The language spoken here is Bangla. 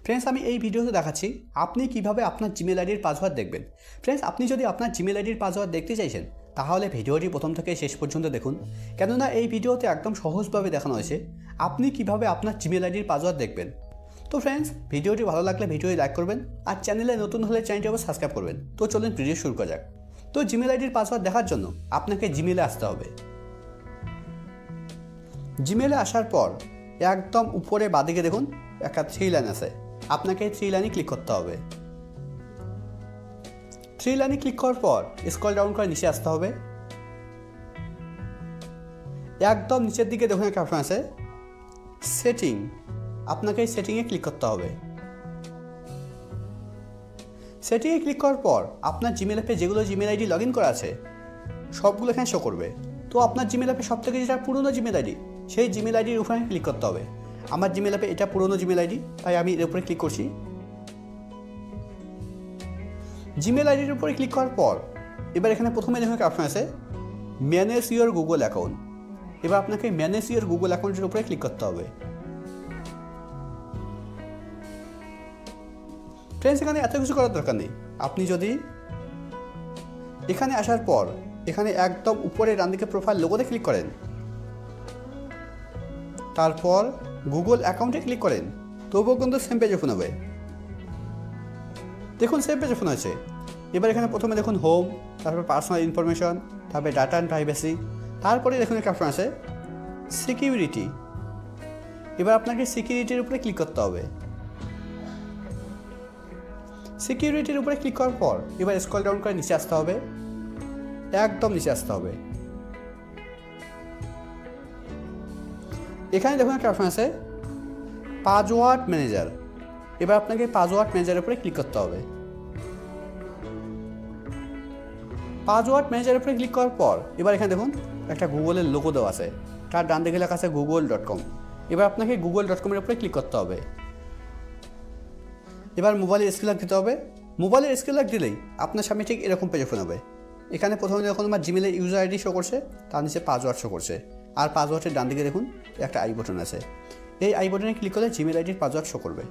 ফ্রেন্ডস, আমি এই ভিডিওতে দেখাচ্ছি আপনি কিভাবে আপনার জিমেল আইডির পাসওয়ার্ড দেখবেন। ফ্রেন্ডস, আপনি যদি আপনার জিমেল আইডির পাসওয়ার্ড দেখতে চাইছেন তাহলে ভিডিওটি প্রথম থেকে শেষ পর্যন্ত দেখুন, কেননা এই ভিডিওতে একদম সহজভাবে দেখানো হয়েছে আপনি কিভাবে আপনার জিমেল আইডির পাসওয়ার্ড দেখবেন। তো ফ্রেন্ডস, ভিডিওটি ভালো লাগলে ভিডিওটি লাইক করবেন আর চ্যানেলে নতুন হলে চ্যানেলটি আবার সাবস্ক্রাইব করবেন। তো চলুন ভিডিও শুরু করা যাক। তো জিমেল আইডির পাসওয়ার্ড দেখার জন্য আপনাকে জিমেলে আসতে হবে। জিমেলে আসার পর একদম উপরে বাঁদিকে দেখুন একটা 3 লাইন আছে, আপনাকে 3 লাইনে ক্লিক করতে হবে। 3 লাইনে ক্লিক করার পর স্ক্রল ডাউন করে নিচে আসতে হবে। একদম নিচের দিকে দেখুন একটা অপশন আছে সেটিং, আপনাকে এই সেটিংয়ে ক্লিক করতে হবে। সেটিংয়ে ক্লিক করার পর আপনার জিমেল অ্যাপে যেগুলো জিমেল আইডি লগ ইন করা আছে সবগুলো এখানে শো করবে। তো আপনার জিমেল অ্যাপে সব থেকে যেটা পুরনো জিমেল আইডি সেই জিমেল আইডির উপরে ক্লিক করতে হবে। আমার জিমেল অ্যাপে এটা পুরনো জিমেল আইডি, তাই আমি এর উপরে ক্লিক করছি। জিমেল আইডির উপরে ক্লিক করার পর এবার এখানে প্রথমে দেখুন একটা অপশন আছে ম্যানেজ ইউর গুগল অ্যাকাউন্ট। এবার আপনাকে ম্যানেজ ইউর গুগল অ্যাকাউন্টের উপরে ক্লিক করতে হবে। ফ্রেন্ডস, এখানে এত কিছু করার দরকার নেই। আপনি যদি এখানে আসার পর এখানে একদম উপরে ডান দিকে প্রোফাইল লোগোতে ক্লিক করেন, তারপর গুগল অ্যাকাউন্টে ক্লিক করেন, তবুও কিন্তু সেম পেজ ওপেন হবে। দেখুন সেম পেজ ওপেন হয়েছে। এবার এখানে প্রথমে দেখুন হোম, তারপর পার্সোনাল ইনফরমেশন, তারপরে ডাটা অ্যান্ড প্রাইভেসি, তারপরে দেখুন একটা অপশন আছে সিকিউরিটি। এবার আপনাকে সিকিউরিটির উপরে ক্লিক করতে হবে। সিকিউরিটির উপরে ক্লিক করার পর এবার স্ক্রল ডাউন করে নিচে আসতে হবে, একদম নিচে আসতে হবে। এখানে দেখুন একটা অপশন আছে পাসওয়ার্ড ম্যানেজার। এবার আপনাকে পাসওয়ার্ড ম্যানেজারের উপরে ক্লিক করতে হবে। পাসওয়ার্ড ম্যানেজারের উপরে ক্লিক করার পর এবার এখানে দেখুন একটা গুগলের লোগো দেওয়া আছে, তার ডান দিকে লেখা আছে google.com। এবার আপনাকে google.com-এর উপরে ক্লিক করতে হবে। এবার মোবাইলের স্ক্রিন লক দিতে হবে। মোবাইলের স্ক্রিন লক দিলেই আপনার সামনে ঠিক এরকম পেজ ওপেন হবে। এখানে প্রথমে যখন আমার জিমেলের ইউজার আইডি শো করছে, তার নিচে পাসওয়ার্ড শো করছে, আর পাসওয়ার্ডের ডান দিকে দেখুন একটা আই বাটন আছে। এই আই বাটনে ক্লিক করলে জিমেল আইডির পাসওয়ার্ড শো করবে।